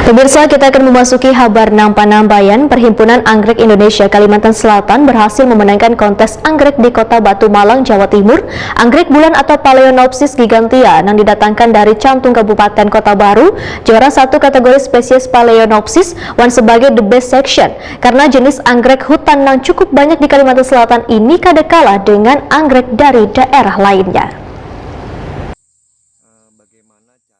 Pemirsa, kita akan memasuki kabar Nampan-Nambayan. Perhimpunan Anggrek Indonesia Kalimantan Selatan berhasil memenangkan kontes anggrek di Kota Batu Malang, Jawa Timur. Anggrek bulan atau Phalaenopsis gigantea yang didatangkan dari Cantung Kabupaten Kota Baru, juara satu kategori spesies Phalaenopsis won sebagai the best section. Karena jenis anggrek hutan yang cukup banyak di Kalimantan Selatan ini kada kalah dengan anggrek dari daerah lainnya.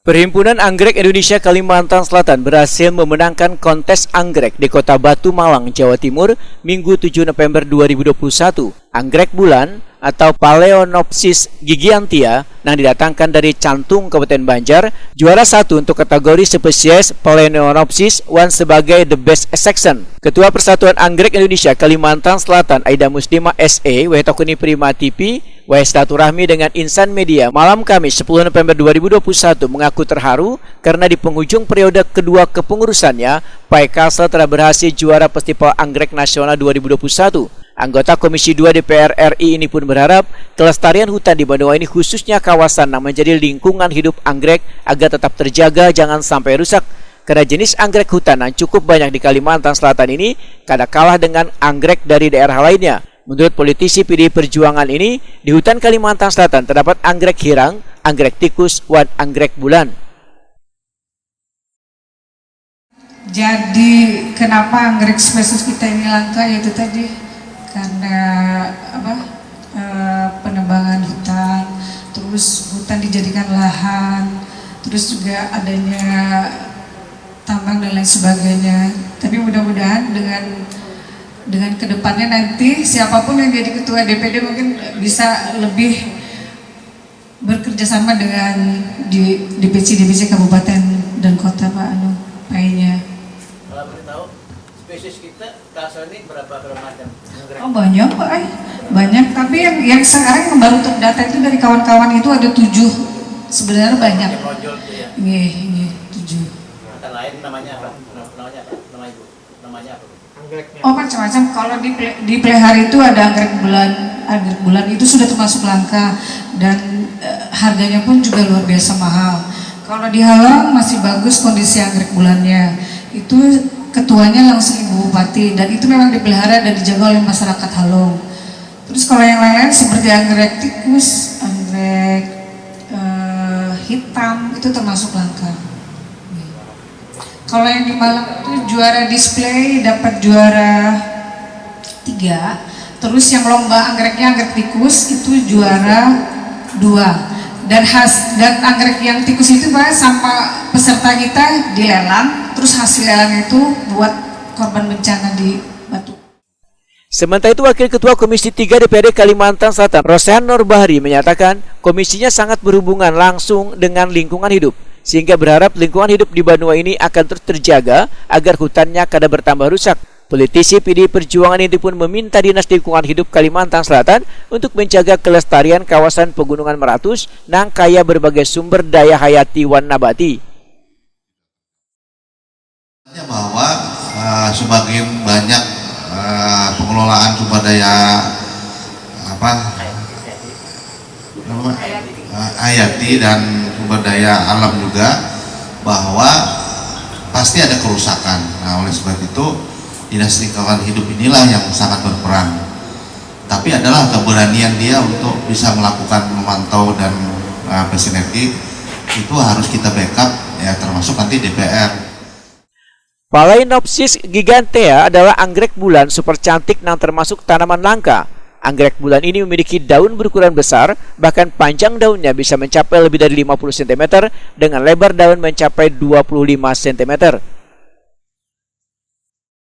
Perhimpunan Anggrek Indonesia Kalimantan Selatan berhasil memenangkan kontes anggrek di Kota Batu Malang, Jawa Timur, Minggu 7 November 2021. Anggrek bulan atau Phalaenopsis gigantea yang didatangkan dari Cantung Kabupaten Banjar, juara satu untuk kategori spesies Phalaenopsis won sebagai the best section. Ketua Persatuan Anggrek Indonesia Kalimantan Selatan Aida Muslimah SE Wetokuni Prima TV silaturahmi dengan Insan Media malam Kamis 10 November 2021 mengaku terharu karena di penghujung periode kedua kepengurusannya, Pak Kalsel telah berhasil juara Festival Anggrek Nasional 2021. Anggota Komisi 2 DPR RI ini pun berharap kelestarian hutan di benua ini khususnya kawasan yang menjadi lingkungan hidup anggrek agar tetap terjaga, jangan sampai rusak. Karena jenis anggrek hutan yang cukup banyak di Kalimantan Selatan ini kada kalah dengan anggrek dari daerah lainnya. Menurut politisi PDI Perjuangan ini, di hutan Kalimantan Selatan terdapat anggrek hirang, anggrek tikus, dan anggrek bulan. Jadi kenapa anggrek spesies kita ini langka, yaitu tadi karena penebangan hutan, terus hutan dijadikan lahan, terus juga adanya tambang dan lain sebagainya. Tapi mudah-mudahan dengan kedepannya nanti siapapun yang jadi ketua DPD mungkin bisa lebih bekerjasama dengan DPC kabupaten dan kota, Pak Painya. Kalau boleh tahu spesies kita kasar ini berapa macam? Oh banyak, Pak, banyak. Tapi yang sekarang baru terdata itu dari kawan-kawan itu ada 7. Sebenarnya banyak. Iya, 7. Kata lain namanya apa? Namanya apa? Oh, macam-macam. Kalau di pelihara itu ada anggrek bulan. Anggrek bulan itu sudah termasuk langka dan harganya pun juga luar biasa mahal. Kalau di Halong masih bagus kondisi anggrek bulannya. Itu ketuanya langsung Ibu Bupati dan itu memang dipelihara dan dijaga oleh masyarakat Halong. Terus kalau yang lain-lain seperti anggrek tikus, anggrek hitam itu termasuk langka. Kalau yang di Malang itu juara display dapat juara 3. Terus yang lomba anggreknya anggrek tikus itu juara 2. Dan anggrek yang tikus itu Pak, sama peserta kita dilelang, terus hasil lelang itu buat korban bencana di Batu. Sementara itu, Wakil Ketua Komisi 3 DPRD Kalimantan Selatan, Rosehan Nurbahari, menyatakan komisinya sangat berhubungan langsung dengan lingkungan hidup, sehingga berharap lingkungan hidup di Banua ini akan terus terjaga agar hutannya kada bertambah rusak. Politisi PDI Perjuangan ini pun meminta Dinas Lingkungan Hidup Kalimantan Selatan untuk menjaga kelestarian kawasan Pegunungan Meratus yang kaya berbagai sumber daya hayati wan nabati. Bahwa sebagian banyak pengelolaan sumber daya hayati dan sumber daya alam juga, bahwa pasti ada kerusakan. Nah, oleh sebab itu Dinas Lingkungan Hidup inilah yang sangat berperan. Tapi adalah keberanian dia untuk bisa melakukan memantau dan bersinergi, itu harus kita backup ya, termasuk nanti DPR. Phalaenopsis gigantea adalah anggrek bulan super cantik yang termasuk tanaman langka. Anggrek bulan ini memiliki daun berukuran besar, bahkan panjang daunnya bisa mencapai lebih dari 50 cm dengan lebar daun mencapai 25 cm.